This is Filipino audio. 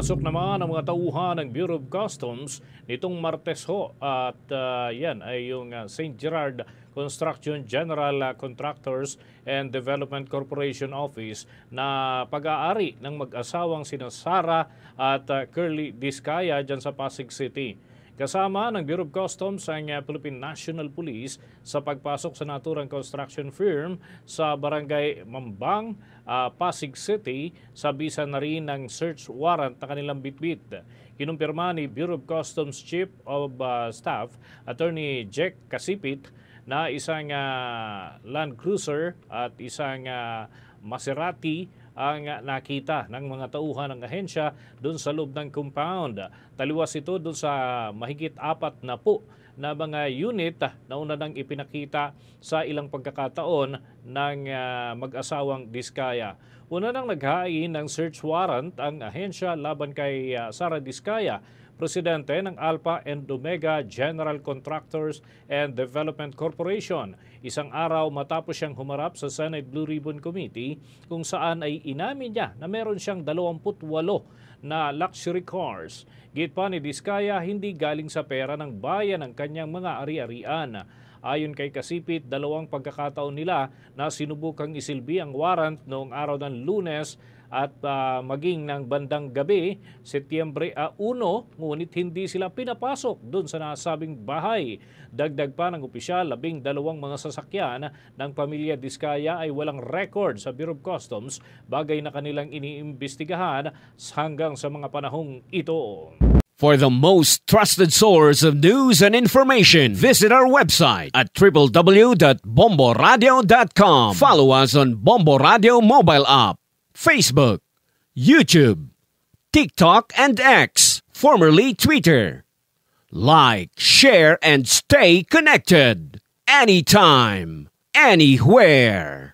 Pinasok naman ang mga tauhan ng Bureau of Customs nitong Martes ho at yan ay yung St. Gerard Construction General Contractors and Development Corporation Office na pag-aari ng mag-asawang sina Sara at Curly Discaya dyan sa Pasig City. Kasama ng Bureau of Customs ang Philippine National Police sa pagpasok sa naturang construction firm sa Barangay Mambang, Pasig City, sa bisa na rin ng search warrant na kanilang bitbit. Kinumpirma ni Bureau of Customs Chief of Staff, Attorney Jack Kasipit, na isang Land Cruiser at isang Maserati ang nakita ng mga tauhan ng ahensya doon sa loob ng compound. Taliwas ito doon sa mahigit 40 na mga unit na una nang ipinakita sa ilang pagkakataon ng mag-asawang Discaya. Una nang naghain ng search warrant ang ahensya laban kay Sara Discaya, presidente ng Alpha and Omega General Contractors and Development Corporation. Isang araw matapos siyang humarap sa Senate Blue Ribbon Committee kung saan ay inamin niya na meron siyang 28 na luxury cars. Git pa ni Discaya, hindi galing sa pera ng bayan ang kanyang mga ari-arian. Ayon kay Kasipit, dalawang pagkakataon nila na sinubukang isilbi ang warrant noong araw ng Lunes at maging ng bandang gabi, Setyembre 1, ngunit hindi sila pinapasok doon sa nasabing bahay. Dagdag pa ng opisyal, 12 mga sasakyan ng pamilya Discaya ay walang record sa Bureau of Customs, bagay na kanilang iniimbestigahan hanggang sa mga panahong ito. For the most trusted source of news and information, visit our website at www.bomboradio.com. Follow us on Bombo Radio mobile app, Facebook, YouTube, TikTok, and X, formerly Twitter. Like, share, and stay connected. Anytime, anywhere.